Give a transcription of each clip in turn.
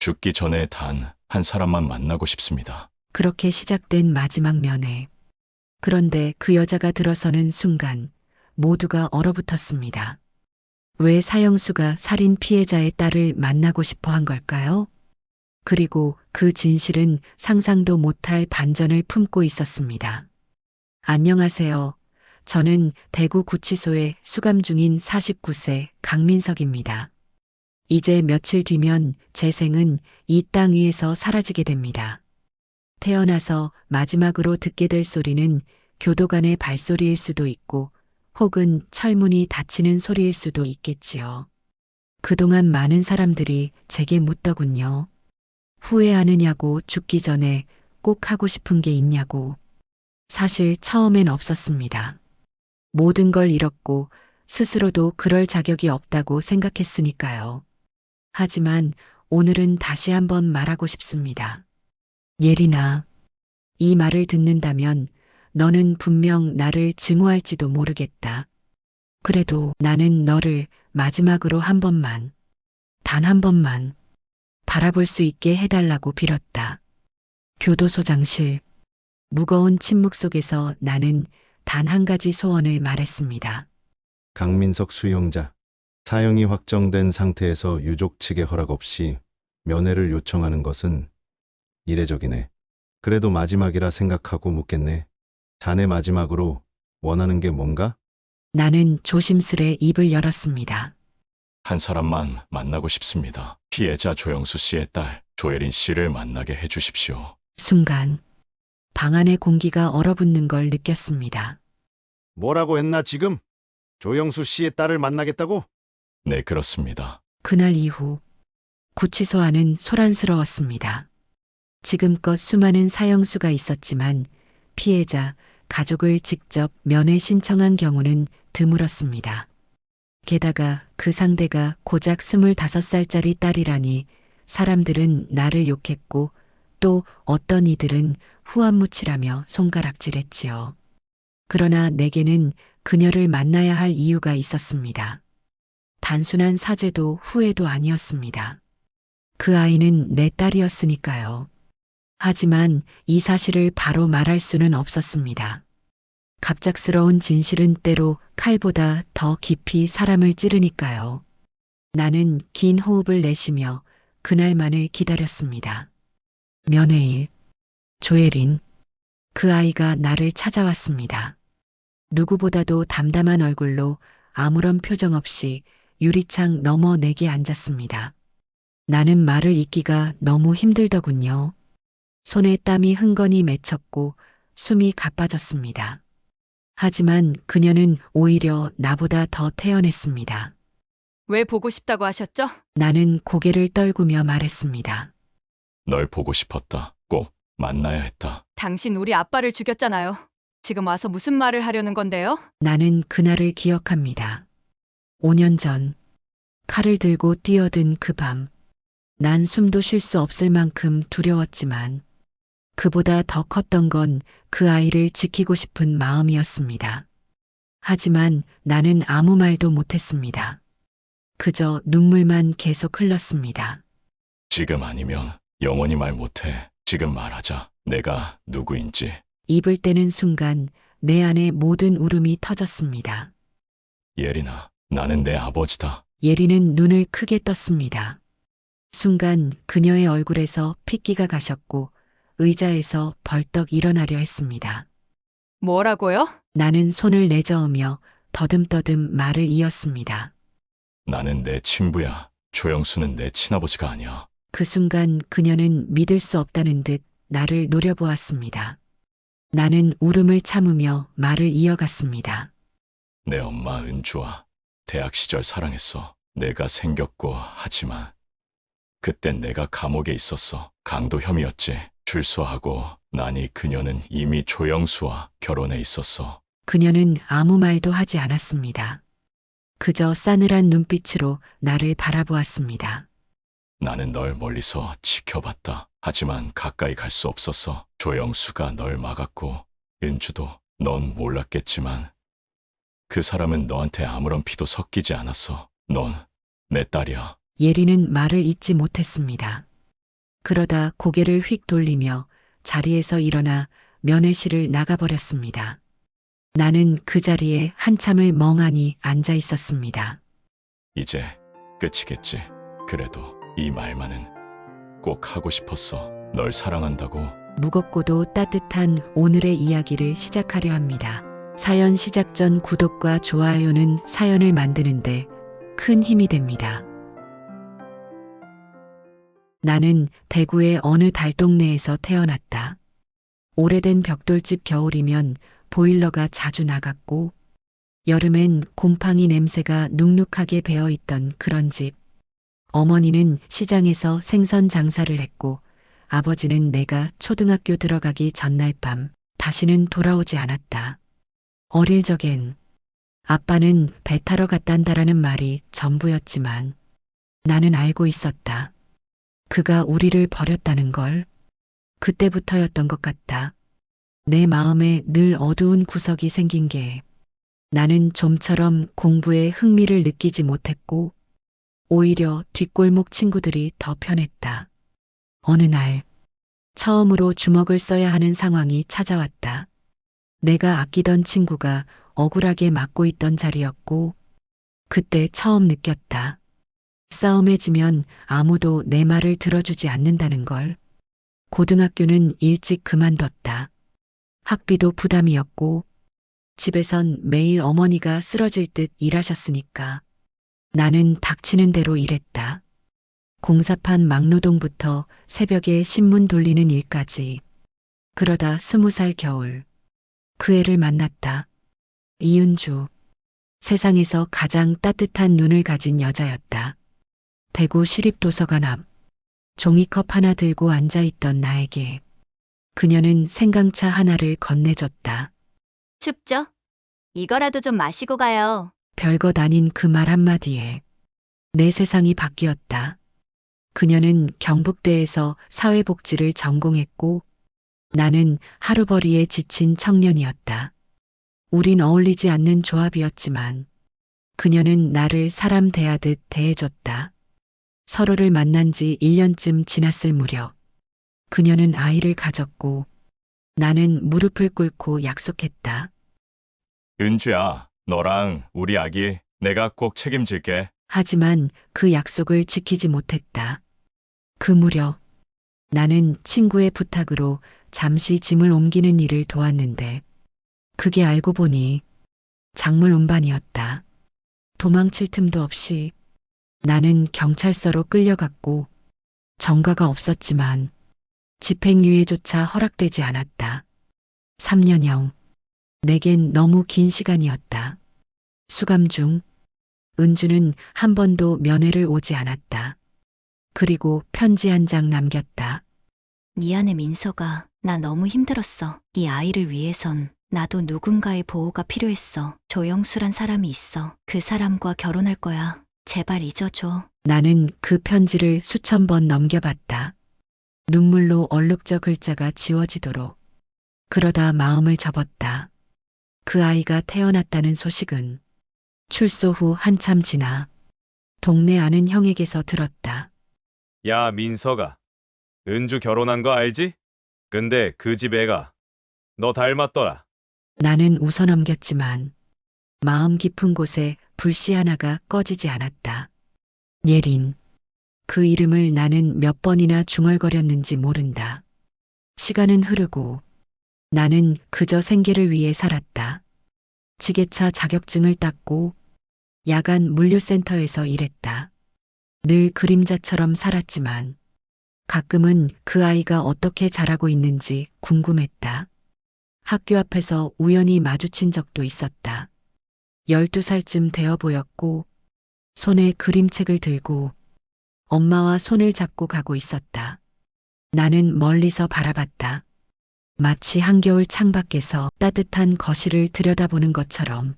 죽기 전에 단 한 사람만 만나고 싶습니다. 그렇게 시작된 마지막 면회. 그런데 그 여자가 들어서는 순간 모두가 얼어붙었습니다. 왜 사형수가 살인 피해자의 딸을 만나고 싶어 한 걸까요? 그리고 그 진실은 상상도 못할 반전을 품고 있었습니다. 안녕하세요. 저는 대구 구치소에 수감 중인 49세 강민석입니다. 이제 며칠 뒤면 제 생은 이 땅 위에서 사라지게 됩니다. 태어나서 마지막으로 듣게 될 소리는 교도관의 발소리일 수도 있고 혹은 철문이 닫히는 소리일 수도 있겠지요. 그동안 많은 사람들이 제게 묻더군요. 후회하느냐고, 죽기 전에 꼭 하고 싶은 게 있냐고. 사실 처음엔 없었습니다. 모든 걸 잃었고 스스로도 그럴 자격이 없다고 생각했으니까요. 하지만 오늘은 다시 한번 말하고 싶습니다. 예린아, 이 말을 듣는다면 너는 분명 나를 증오할지도 모르겠다. 그래도 나는 너를 마지막으로 한 번만, 단 한 번만 바라볼 수 있게 해달라고 빌었다. 교도소장실. 무거운 침묵 속에서 나는 단 한 가지 소원을 말했습니다. 강민석 수용자. 사형이 확정된 상태에서 유족 측의 허락 없이 면회를 요청하는 것은 이례적이네. 그래도 마지막이라 생각하고 묻겠네. 자네 마지막으로 원하는 게 뭔가? 나는 조심스레 입을 열었습니다. 한 사람만 만나고 싶습니다. 피해자 조영수 씨의 딸 조예린 씨를 만나게 해주십시오. 순간 방 안의 공기가 얼어붙는 걸 느꼈습니다. 뭐라고 했나 지금? 조영수 씨의 딸을 만나겠다고? 네, 그렇습니다. 그날 이후 구치소 안은 소란스러웠습니다. 지금껏 수많은 사형수가 있었지만 피해자, 가족을 직접 면회 신청한 경우는 드물었습니다. 게다가 그 상대가 고작 25살짜리 딸이라니 사람들은 나를 욕했고 또 어떤 이들은 후안무치라며 손가락질했지요. 그러나 내게는 그녀를 만나야 할 이유가 있었습니다. 단순한 사죄도 후회도 아니었습니다. 그 아이는 내 딸이었으니까요. 하지만 이 사실을 바로 말할 수는 없었습니다. 갑작스러운 진실은 때로 칼보다 더 깊이 사람을 찌르니까요. 나는 긴 호흡을 내쉬며 그날만을 기다렸습니다. 면회일. 조예린. 그 아이가 나를 찾아왔습니다. 누구보다도 담담한 얼굴로 아무런 표정 없이 유리창 너머 내게 앉았습니다. 나는 말을 잇기가 너무 힘들더군요. 손에 땀이 흥건히 맺혔고 숨이 가빠졌습니다. 하지만 그녀는 오히려 나보다 더 태연했습니다. 왜 보고 싶다고 하셨죠? 나는 고개를 떨구며 말했습니다. 널 보고 싶었다. 꼭 만나야 했다. 당신 우리 아빠를 죽였잖아요. 지금 와서 무슨 말을 하려는 건데요? 나는 그날을 기억합니다. 5년 전 칼을 들고 뛰어든 그 밤. 난 숨도 쉴 수 없을 만큼 두려웠지만 그보다 더 컸던 건 그 아이를 지키고 싶은 마음이었습니다. 하지만 나는 아무 말도 못했습니다. 그저 눈물만 계속 흘렀습니다. 지금 아니면 영원히 말 못해. 지금 말하자. 내가 누구인지. 입을 떼는 순간 내 안에 모든 울음이 터졌습니다. 예린아, 나는 내 아버지다. 예리는 눈을 크게 떴습니다. 순간 그녀의 얼굴에서 핏기가 가셨고 의자에서 벌떡 일어나려 했습니다. 뭐라고요? 나는 손을 내저으며 더듬더듬 말을 이었습니다. 나는 내 친부야. 조영수는 내 친아버지가 아니야. 그 순간 그녀는 믿을 수 없다는 듯 나를 노려보았습니다. 나는 울음을 참으며 말을 이어갔습니다. 내 엄마 은주와 대학 시절 사랑했어. 내가 생겼고 하지만 그땐 내가 감옥에 있었어. 강도 혐의였지. 출소하고 나니 그녀는 이미 조영수와 결혼해 있었어. 그녀는 아무 말도 하지 않았습니다. 그저 싸늘한 눈빛으로 나를 바라보았습니다. 나는 널 멀리서 지켜봤다. 하지만 가까이 갈 수 없었어. 조영수가 널 막았고 은주도 넌 몰랐겠지만 그 사람은 너한테 아무런 피도 섞이지 않았어. 넌 내 딸이야. 예리는 말을 잇지 못했습니다. 그러다 고개를 휙 돌리며 자리에서 일어나 면회실을 나가버렸습니다. 나는 그 자리에 한참을 멍하니 앉아 있었습니다. 이제 끝이겠지. 그래도 이 말만은 꼭 하고 싶었어. 널 사랑한다고. 무겁고도 따뜻한 오늘의 이야기를 시작하려 합니다. 사연 시작 전 구독과 좋아요는 사연을 만드는데 큰 힘이 됩니다. 나는 대구의 어느 달동네에서 태어났다. 오래된 벽돌집 겨울이면 보일러가 자주 나갔고 여름엔 곰팡이 냄새가 눅눅하게 배어있던 그런 집. 어머니는 시장에서 생선 장사를 했고 아버지는 내가 초등학교 들어가기 전날 밤 다시는 돌아오지 않았다. 어릴 적엔 아빠는 배 타러 갔단다라는 말이 전부였지만 나는 알고 있었다. 그가 우리를 버렸다는 걸. 그때부터였던 것 같다. 내 마음에 늘 어두운 구석이 생긴 게 나는 좀처럼 공부에 흥미를 느끼지 못했고 오히려 뒷골목 친구들이 더 편했다. 어느 날 처음으로 주먹을 써야 하는 상황이 찾아왔다. 내가 아끼던 친구가 억울하게 맞고 있던 자리였고 그때 처음 느꼈다. 싸움에 지면 아무도 내 말을 들어주지 않는다는 걸. 고등학교는 일찍 그만뒀다. 학비도 부담이었고 집에선 매일 어머니가 쓰러질 듯 일하셨으니까 나는 닥치는 대로 일했다. 공사판 막노동부터 새벽에 신문 돌리는 일까지. 그러다 20살 겨울 그 애를 만났다. 이은주. 세상에서 가장 따뜻한 눈을 가진 여자였다. 대구 시립도서관 앞 종이컵 하나 들고 앉아있던 나에게 그녀는 생강차 하나를 건네줬다. 춥죠? 이거라도 좀 마시고 가요. 별것 아닌 그 말 한마디에 내 세상이 바뀌었다. 그녀는 경북대에서 사회복지를 전공했고 나는 하루벌이에 지친 청년이었다. 우린 어울리지 않는 조합이었지만 그녀는 나를 사람 대하듯 대해줬다. 서로를 만난 지 1년쯤 지났을 무렵 그녀는 아이를 가졌고 나는 무릎을 꿇고 약속했다. 은주야, 너랑 우리 아기 내가 꼭 책임질게. 하지만 그 약속을 지키지 못했다. 그 무렵 나는 친구의 부탁으로 잠시 짐을 옮기는 일을 도왔는데 그게 알고 보니 작물 운반이었다. 도망칠 틈도 없이 나는 경찰서로 끌려갔고 전과가 없었지만 집행유예조차 허락되지 않았다. 3년형. 내겐 너무 긴 시간이었다. 수감 중 은주는 한 번도 면회를 오지 않았다. 그리고 편지 한 장 남겼다. 미안해 민서가. 나 너무 힘들었어. 이 아이를 위해선 나도 누군가의 보호가 필요했어. 조영수란 사람이 있어. 그 사람과 결혼할 거야. 제발 잊어줘. 나는 그 편지를 수천 번 넘겨봤다. 눈물로 얼룩져 글자가 지워지도록. 그러다 마음을 접었다. 그 아이가 태어났다는 소식은 출소 후 한참 지나 동네 아는 형에게서 들었다. 야, 민서가. 은주 결혼한 거 알지? 근데 그 집 애가 너 닮았더라. 나는 웃어넘겼지만 마음 깊은 곳에 불씨 하나가 꺼지지 않았다. 예린. 그 이름을 나는 몇 번이나 중얼거렸는지 모른다. 시간은 흐르고 나는 그저 생계를 위해 살았다. 지게차 자격증을 땄고 야간 물류센터에서 일했다. 늘 그림자처럼 살았지만 가끔은 그 아이가 어떻게 자라고 있는지 궁금했다. 학교 앞에서 우연히 마주친 적도 있었다. 12살쯤 되어 보였고 손에 그림책을 들고 엄마와 손을 잡고 가고 있었다. 나는 멀리서 바라봤다. 마치 한겨울 창밖에서 따뜻한 거실을 들여다보는 것처럼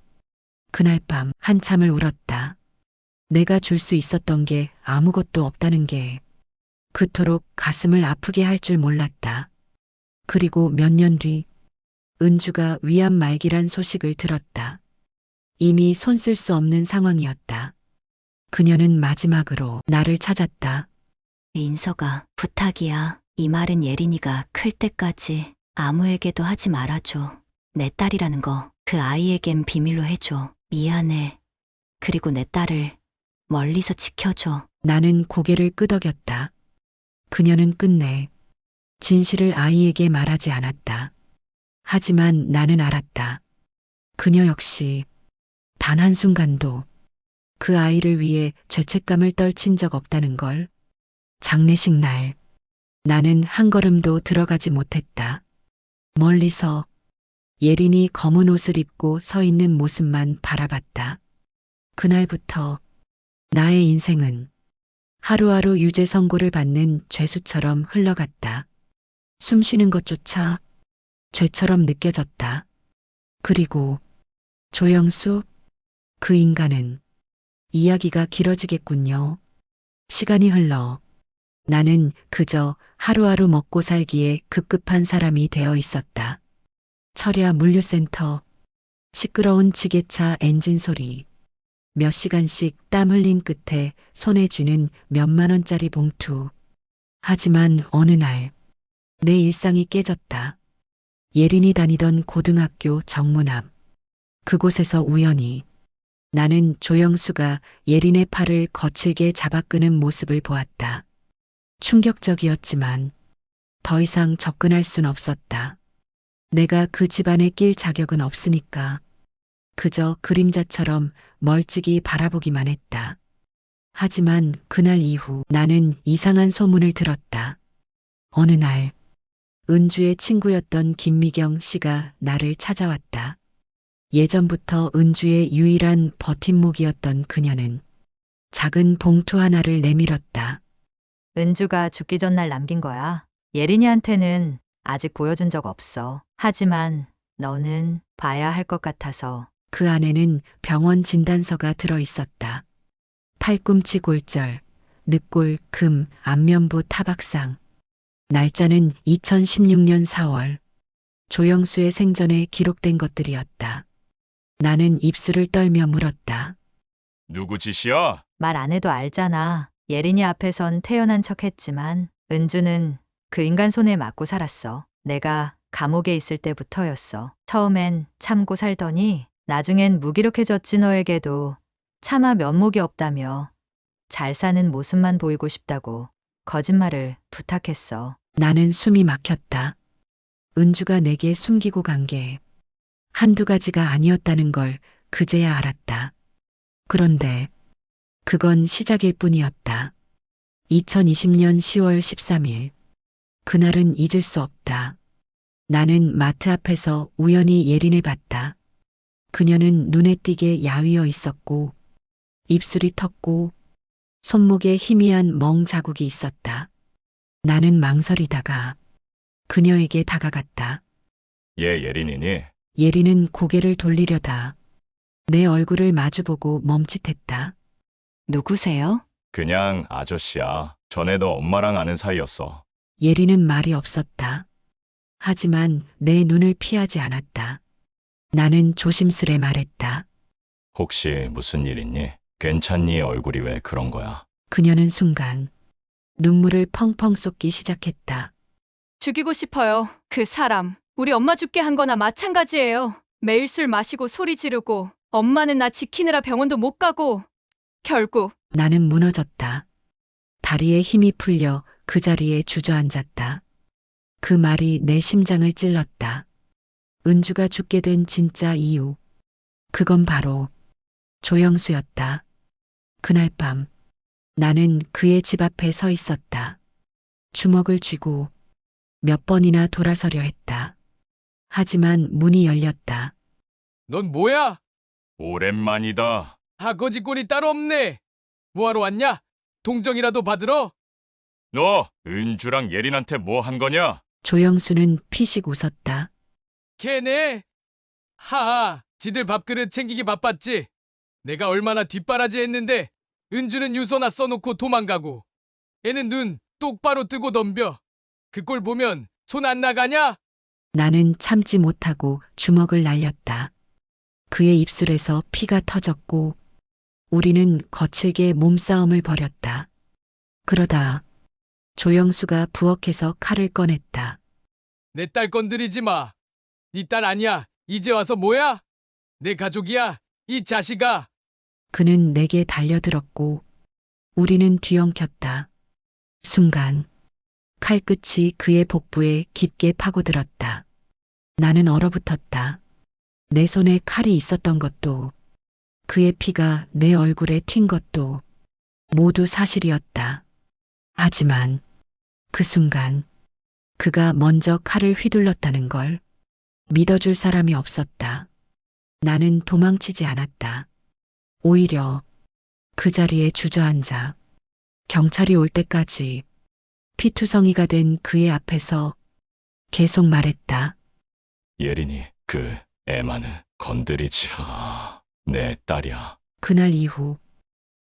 그날 밤 한참을 울었다. 내가 줄 수 있었던 게 아무것도 없다는 게 그토록 가슴을 아프게 할 줄 몰랐다. 그리고 몇 년 뒤 은주가 위암 말기란 소식을 들었다. 이미 손 쓸 수 없는 상황이었다. 그녀는 마지막으로 나를 찾았다. 인서가 부탁이야. 이 말은 예린이가 클 때까지 아무에게도 하지 말아줘. 내 딸이라는 거 그 아이에겐 비밀로 해줘. 미안해. 그리고 내 딸을 멀리서 지켜줘. 나는 고개를 끄덕였다. 그녀는 끝내 진실을 아이에게 말하지 않았다. 하지만 나는 알았다. 그녀 역시 단 한순간도 그 아이를 위해 죄책감을 떨친 적 없다는 걸. 장례식 날 나는 한 걸음도 들어가지 못했다. 멀리서 예린이 검은 옷을 입고 서 있는 모습만 바라봤다. 그날부터 나의 인생은 하루하루 유죄 선고를 받는 죄수처럼 흘러갔다. 숨 쉬는 것조차 죄처럼 느껴졌다. 그리고 조영수, 그 인간은 이야기가 길어지겠군요. 시간이 흘러 나는 그저 하루하루 먹고 살기에 급급한 사람이 되어 있었다. 철야 물류센터, 시끄러운 지게차 엔진 소리, 몇 시간씩 땀 흘린 끝에 손에 쥐는 몇만 원짜리 봉투. 하지만 어느 날 내 일상이 깨졌다. 예린이 다니던 고등학교 정문 앞. 그곳에서 우연히 나는 조영수가 예린의 팔을 거칠게 잡아 끄는 모습을 보았다. 충격적이었지만 더 이상 접근할 순 없었다. 내가 그 집안에 낄 자격은 없으니까 그저 그림자처럼 멀찍이 바라보기만 했다. 하지만 그날 이후 나는 이상한 소문을 들었다. 어느 날 은주의 친구였던 김미경 씨가 나를 찾아왔다. 예전부터 은주의 유일한 버팀목이었던 그녀는 작은 봉투 하나를 내밀었다. 은주가 죽기 전날 남긴 거야. 예린이한테는 아직 보여준 적 없어. 하지만 너는 봐야 할 것 같아서. 그 안에는 병원 진단서가 들어 있었다. 팔꿈치 골절, 늑골, 금, 안면부 타박상. 날짜는 2016년 4월. 조영수의 생전에 기록된 것들이었다. 나는 입술을 떨며 물었다. 누구 짓이야? 말 안 해도 알잖아. 예린이 앞에선 태연한 척 했지만 은주는 그 인간 손에 맞고 살았어. 내가 감옥에 있을 때부터였어. 처음엔 참고 살더니 나중엔 무기력해졌지. 너에게도 차마 면목이 없다며 잘 사는 모습만 보이고 싶다고 거짓말을 부탁했어. 나는 숨이 막혔다. 은주가 내게 숨기고 간 게 한두 가지가 아니었다는 걸 그제야 알았다. 그런데 그건 시작일 뿐이었다. 2020년 10월 13일. 그날은 잊을 수 없다. 나는 마트 앞에서 우연히 예린을 봤다. 그녀는 눈에 띄게 야위어 있었고 입술이 텄고 손목에 희미한 멍 자국이 있었다. 나는 망설이다가 그녀에게 다가갔다. 얘 예린이니? 예린은 고개를 돌리려다 내 얼굴을 마주보고 멈칫했다. 누구세요? 그냥 아저씨야. 전에도 엄마랑 아는 사이였어. 예린은 말이 없었다. 하지만 내 눈을 피하지 않았다. 나는 조심스레 말했다. 혹시 무슨 일 있니? 괜찮니? 얼굴이 왜 그런 거야? 그녀는 순간 눈물을 펑펑 쏟기 시작했다. 죽이고 싶어요. 그 사람. 우리 엄마 죽게 한 거나 마찬가지예요. 매일 술 마시고 소리 지르고 엄마는 나 지키느라 병원도 못 가고 결국 나는 무너졌다. 다리에 힘이 풀려 그 자리에 주저앉았다. 그 말이 내 심장을 찔렀다. 은주가 죽게 된 진짜 이유. 그건 바로 조영수였다. 그날 밤 나는 그의 집 앞에 서 있었다. 주먹을 쥐고 몇 번이나 돌아서려 했다. 하지만 문이 열렸다. 넌 뭐야? 오랜만이다. 아거지 꼴이 따로 없네. 뭐하러 왔냐? 동정이라도 받으러? 너 은주랑 예린한테 뭐 한 거냐? 조영수는 피식 웃었다. 걔네? 하하, 지들 밥그릇 챙기기 바빴지. 내가 얼마나 뒷바라지 했는데 은주는 유서나 써놓고 도망가고 애는 눈 똑바로 뜨고 덤벼. 그 꼴 보면 손 안 나가냐? 나는 참지 못하고 주먹을 날렸다. 그의 입술에서 피가 터졌고 우리는 거칠게 몸싸움을 벌였다. 그러다 조영수가 부엌에서 칼을 꺼냈다. 내 딸 건드리지 마. 네 딸 아니야. 이제 와서 뭐야? 내 가족이야. 이 자식아. 그는 내게 달려들었고 우리는 뒤엉켰다. 순간 칼끝이 그의 복부에 깊게 파고들었다. 나는 얼어붙었다. 내 손에 칼이 있었던 것도 그의 피가 내 얼굴에 튄 것도 모두 사실이었다. 하지만 그 순간 그가 먼저 칼을 휘둘렀다는 걸 믿어줄 사람이 없었다. 나는 도망치지 않았다. 오히려 그 자리에 주저앉아 경찰이 올 때까지 피투성이가 된 그의 앞에서 계속 말했다. 예린이, 그 애만은 건드리지 마. 내 딸이야. 그날 이후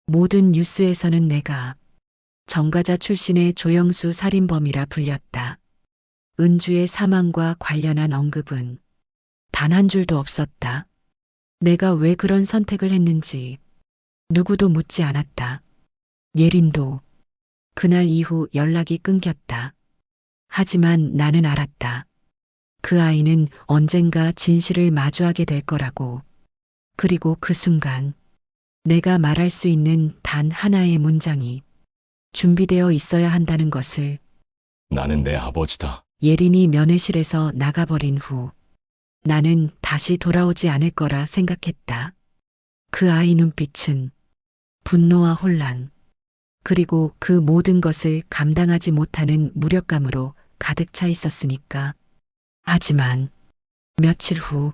모든 뉴스에서는 내가 정가자 출신의 조영수 살인범이라 불렸다. 은주의 사망과 관련한 언급은 단 한 줄도 없었다. 내가 왜 그런 선택을 했는지 누구도 묻지 않았다. 예린도 그날 이후 연락이 끊겼다. 하지만 나는 알았다. 그 아이는 언젠가 진실을 마주하게 될 거라고. 그리고 그 순간 내가 말할 수 있는 단 하나의 문장이 준비되어 있어야 한다는 것을. 나는 내 아버지다. 예린이 면회실에서 나가버린 후 나는 다시 돌아오지 않을 거라 생각했다. 그 아이 눈빛은 분노와 혼란, 그리고 그 모든 것을 감당하지 못하는 무력감으로 가득 차 있었으니까. 하지만 며칠 후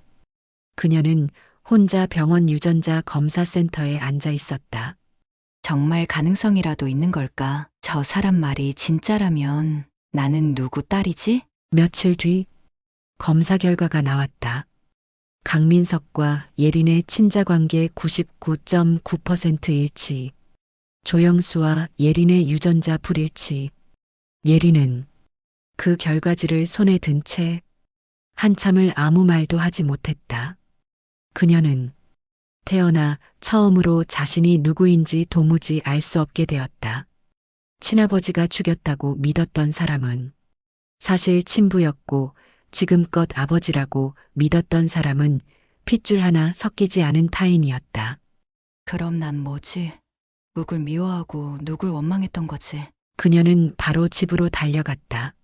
그녀는 혼자 병원 유전자 검사센터에 앉아 있었다. 정말 가능성이라도 있는 걸까? 저 사람 말이 진짜라면 나는 누구 딸이지? 며칠 뒤 검사 결과가 나왔다. 강민석과 예린의 친자관계 99.9% 일치, 조영수와 예린의 유전자 불일치. 예린은 그 결과지를 손에 든 채 한참을 아무 말도 하지 못했다. 그녀는 태어나 처음으로 자신이 누구인지 도무지 알 수 없게 되었다. 친아버지가 죽였다고 믿었던 사람은 사실 친부였고, 지금껏 아버지라고 믿었던 사람은 핏줄 하나 섞이지 않은 타인이었다. 그럼 난 뭐지? 누굴 미워하고 누굴 원망했던 거지? 그녀는 바로 집으로 달려갔다.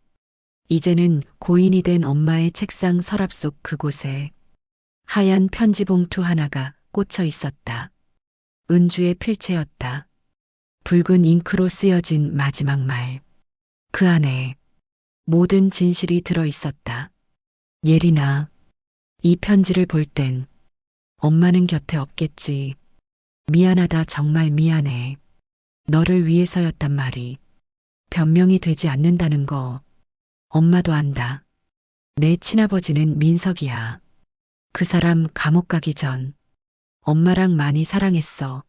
이제는 고인이 된 엄마의 책상 서랍 속 그곳에 하얀 편지 봉투 하나가 꽂혀 있었다. 은주의 필체였다. 붉은 잉크로 쓰여진 마지막 말. 그 안에 모든 진실이 들어 있었다. 예린아, 이 편지를 볼 땐 엄마는 곁에 없겠지. 미안하다, 정말 미안해. 너를 위해서였단 말이 변명이 되지 않는다는 거 엄마도 안다. 내 친아버지는 민석이야. 그 사람 감옥 가기 전 엄마랑 많이 사랑했어.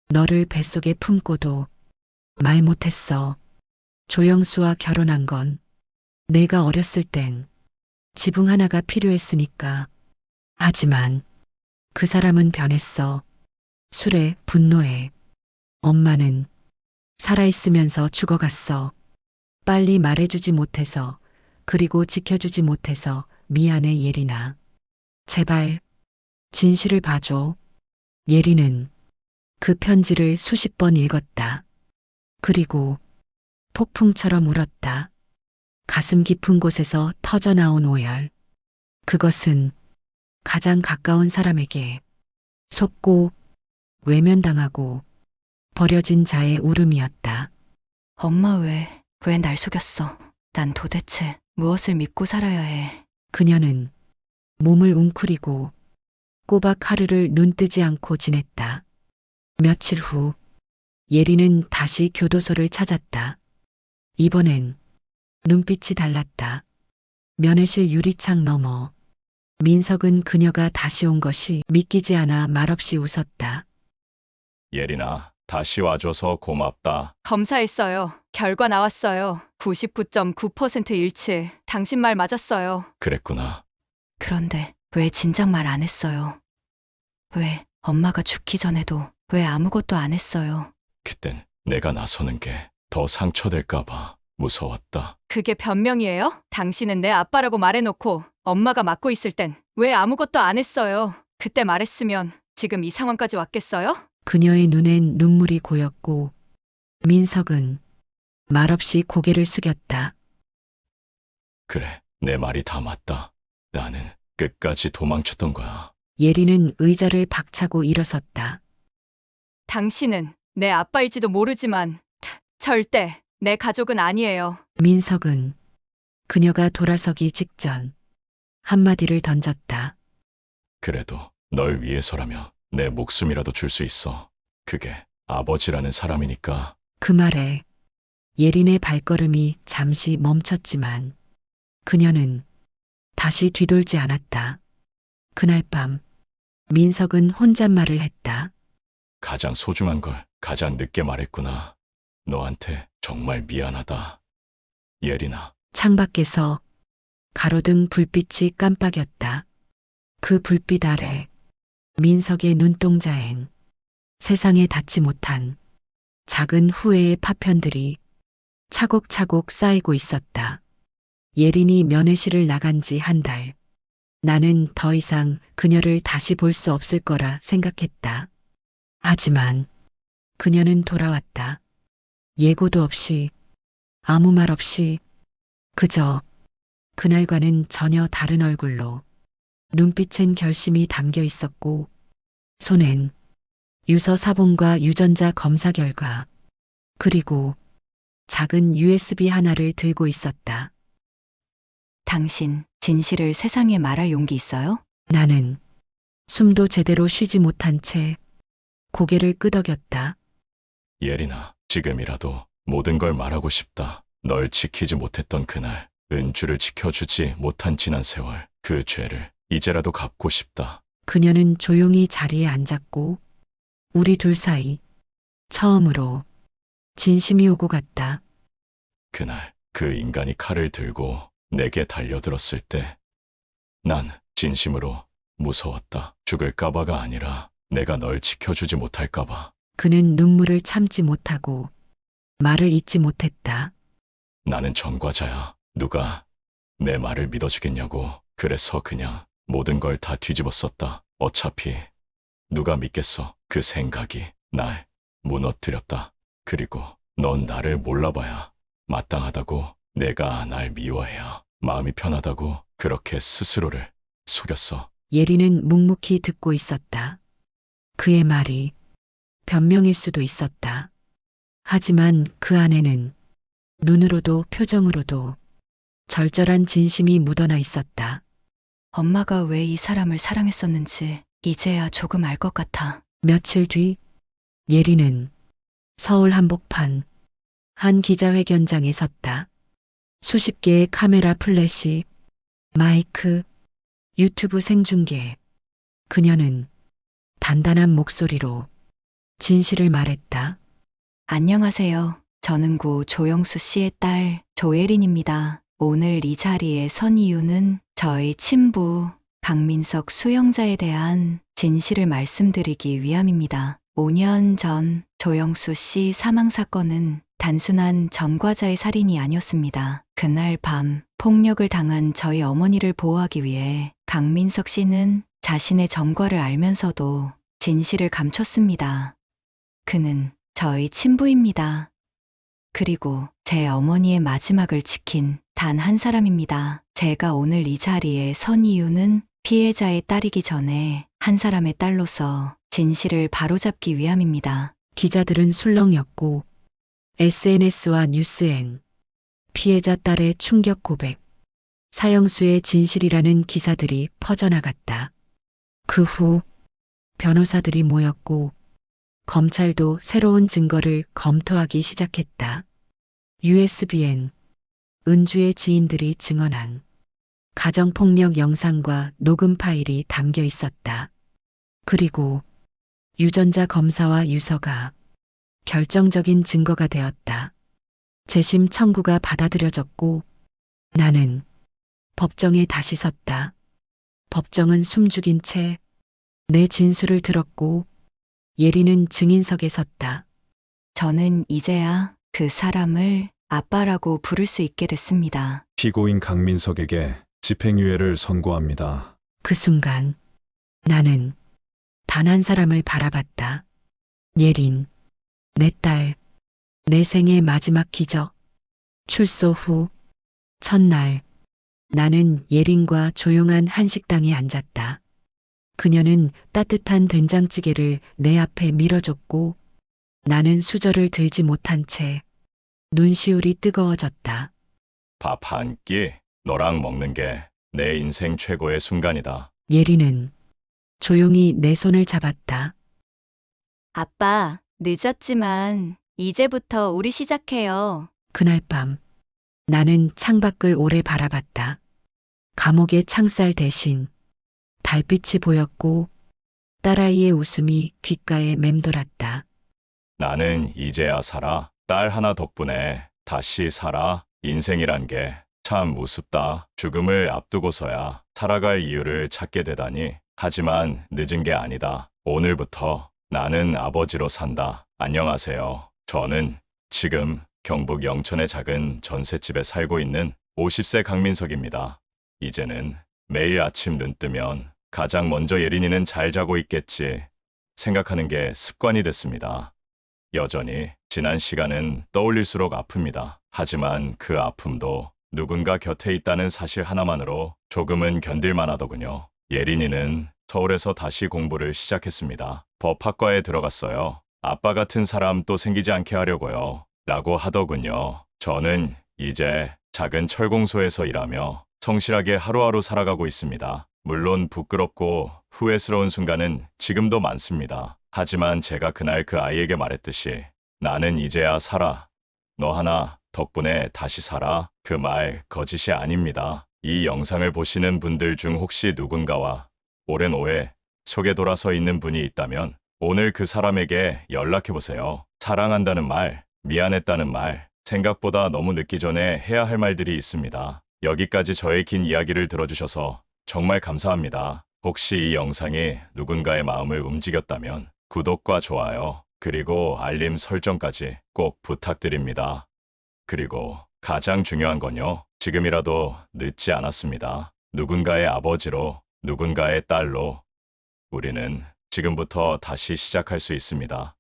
너를 뱃속에 품고도 말 못했어. 조영수와 결혼한 건 내가 어렸을 땐 지붕 하나가 필요했으니까. 하지만 그 사람은 변했어. 술에, 분노에. 엄마는 살아있으면서 죽어갔어. 빨리 말해주지 못해서, 그리고 지켜주지 못해서 미안해, 예린아. 제발 진실을 봐줘. 예린은 그 편지를 수십 번 읽었다. 그리고 폭풍처럼 울었다. 가슴 깊은 곳에서 터져나온 오열. 그것은 가장 가까운 사람에게 속고 외면당하고 버려진 자의 울음이었다. 엄마 왜 날 속였어? 난 도대체 무엇을 믿고 살아야 해? 그녀는 몸을 웅크리고 꼬박 하루를 눈뜨지 않고 지냈다. 며칠 후 예린은 다시 교도소를 찾았다. 이번엔 눈빛이 달랐다. 면회실 유리창 너머 민석은 그녀가 다시 온 것이 믿기지 않아 말없이 웃었다. 예린아, 다시 와줘서 고맙다. 검사했어요. 결과 나왔어요. 99.9% 일치. 당신 말 맞았어요. 그랬구나. 그런데 왜 진작 말 안 했어요? 왜 엄마가 죽기 전에도 왜 아무것도 안 했어요? 그땐 내가 나서는 게 더 상처될까봐. 무서웠다. 그게 변명이에요? 당신은 내 아빠라고 말해놓고 엄마가 맡고 있을 땐 왜 아무것도 안 했어요? 그때 말했으면 지금 이 상황까지 왔겠어요? 그녀의 눈엔 눈물이 고였고 민석은 말없이 고개를 숙였다. 그래, 내 말이 다 맞다. 나는 끝까지 도망쳤던 거야. 예리는 의자를 박차고 일어섰다. 당신은 내 아빠일지도 모르지만 절대 내 가족은 아니에요. 민석은 그녀가 돌아서기 직전 한마디를 던졌다. 그래도 널 위해서라며 내 목숨이라도 줄 수 있어. 그게 아버지라는 사람이니까. 그 말에 예린의 발걸음이 잠시 멈췄지만 그녀는 다시 뒤돌지 않았다. 그날 밤 민석은 혼잣말을 했다. 가장 소중한 걸 가장 늦게 말했구나. 너한테 정말 미안하다. 예린아. 창밖에서 가로등 불빛이 깜빡였다. 그 불빛 아래 민석의 눈동자엔 세상에 닿지 못한 작은 후회의 파편들이 차곡차곡 쌓이고 있었다. 예린이 면회실을 나간 지 한 달. 나는 더 이상 그녀를 다시 볼 수 없을 거라 생각했다. 하지만 그녀는 돌아왔다. 예고도 없이, 아무 말 없이, 그저 그날과는 전혀 다른 얼굴로 눈빛엔 결심이 담겨 있었고 손엔 유서 사본과 유전자 검사 결과 그리고 작은 USB 하나를 들고 있었다. 당신 진실을 세상에 말할 용기 있어요? 나는 숨도 제대로 쉬지 못한 채 고개를 끄덕였다. 예린아, 지금이라도 모든 걸 말하고 싶다. 널 지키지 못했던 그날, 은주를 지켜주지 못한 지난 세월, 그 죄를 이제라도 갚고 싶다. 그녀는 조용히 자리에 앉았고 우리 둘 사이 처음으로 진심이 오고 갔다. 그날 그 인간이 칼을 들고 내게 달려들었을 때 난 진심으로 무서웠다. 죽을까봐가 아니라 내가 널 지켜주지 못할까봐. 그는 눈물을 참지 못하고 말을 잇지 못했다. 나는 전과자야. 누가 내 말을 믿어주겠냐고. 그래서 그냥 모든 걸 다 뒤집었었다. 어차피 누가 믿겠어. 그 생각이 날 무너뜨렸다. 그리고 넌 나를 몰라봐야 마땅하다고, 내가 날 미워해야 마음이 편하다고 그렇게 스스로를 속였어. 예리는 묵묵히 듣고 있었다. 그의 말이 변명일 수도 있었다. 하지만 그 안에는 눈으로도 표정으로도 절절한 진심이 묻어나 있었다. 엄마가 왜 이 사람을 사랑했었는지 이제야 조금 알 것 같아. 며칠 뒤 예리는 서울 한복판 한 기자회견장에 섰다. 수십 개의 카메라 플래시, 마이크, 유튜브 생중계. 그녀는 단단한 목소리로 진실을 말했다. 안녕하세요. 저는 고 조영수 씨의 딸 조예린입니다. 오늘 이 자리에 선 이유는 저희 친부 강민석 수영자에 대한 진실을 말씀드리기 위함입니다. 5년 전 조영수 씨 사망 사건은 단순한 전과자의 살인이 아니었습니다. 그날 밤 폭력을 당한 저희 어머니를 보호하기 위해 강민석 씨는 자신의 전과를 알면서도 진실을 감췄습니다. 그는 저희 친부입니다. 그리고 제 어머니의 마지막을 지킨 단 한 사람입니다. 제가 오늘 이 자리에 선 이유는 피해자의 딸이기 전에 한 사람의 딸로서 진실을 바로잡기 위함입니다. 기자들은 술렁였고 SNS와 뉴스엔 피해자 딸의 충격 고백, 사형수의 진실이라는 기사들이 퍼져나갔다. 그 후 변호사들이 모였고 검찰도 새로운 증거를 검토하기 시작했다. USB엔 은주의 지인들이 증언한 가정폭력 영상과 녹음 파일이 담겨 있었다. 그리고 유전자 검사와 유서가 결정적인 증거가 되었다. 재심 청구가 받아들여졌고 나는 법정에 다시 섰다. 법정은 숨죽인 채 내 진술을 들었고 예리는 증인석에 섰다. 저는 이제야 그 사람을 아빠라고 부를 수 있게 됐습니다. 피고인 강민석에게 집행유예를 선고합니다. 그 순간 나는 단 한 사람을 바라봤다. 예린, 내 딸, 내 생의 마지막 기적. 출소 후 첫날 나는 예린과 조용한 한식당에 앉았다. 그녀는 따뜻한 된장찌개를 내 앞에 밀어줬고 나는 수저를 들지 못한 채 눈시울이 뜨거워졌다. 밥 한 끼 너랑 먹는 게 내 인생 최고의 순간이다. 예린은 조용히 내 손을 잡았다. 아빠, 늦었지만 이제부터 우리 시작해요. 그날 밤 나는 창밖을 오래 바라봤다. 감옥의 창살 대신 달빛이 보였고 딸아이의 웃음이 귓가에 맴돌았다. 나는 이제야 살아. 딸 하나 덕분에 다시 살아. 인생이란 게 참 우습다. 죽음을 앞두고서야 살아갈 이유를 찾게 되다니. 하지만 늦은 게 아니다. 오늘부터 나는 아버지로 산다. 안녕하세요. 저는 지금 경북 영천의 작은 전셋집에 살고 있는 50세 강민석입니다. 이제는 매일 아침 눈 뜨면 가장 먼저 예린이는 잘 자고 있겠지 생각하는 게 습관이 됐습니다. 여전히 지난 시간은 떠올릴수록 아픕니다. 하지만 그 아픔도 누군가 곁에 있다는 사실 하나만으로 조금은 견딜만 하더군요. 예린이는 서울에서 다시 공부를 시작했습니다. 법학과에 들어갔어요. 아빠 같은 사람 또 생기지 않게 하려고요. 라고 하더군요. 저는 이제 작은 철공소에서 일하며 성실하게 하루하루 살아가고 있습니다. 물론 부끄럽고 후회스러운 순간은 지금도 많습니다. 하지만 제가 그날 그 아이에게 말했듯이 나는 이제야 살아. 너 하나 덕분에 다시 살아. 그 말 거짓이 아닙니다. 이 영상을 보시는 분들 중 혹시 누군가와 오랜 오해 속에 돌아서 있는 분이 있다면 오늘 그 사람에게 연락해보세요. 사랑한다는 말, 미안했다는 말, 생각보다 너무 늦기 전에 해야 할 말들이 있습니다. 여기까지 저의 긴 이야기를 들어주셔서 정말 감사합니다. 혹시 이 영상이 누군가의 마음을 움직였다면 구독과 좋아요, 그리고 알림 설정까지 꼭 부탁드립니다. 그리고 가장 중요한 건요. 지금이라도 늦지 않았습니다. 누군가의 아버지로, 누군가의 딸로 우리는 지금부터 다시 시작할 수 있습니다.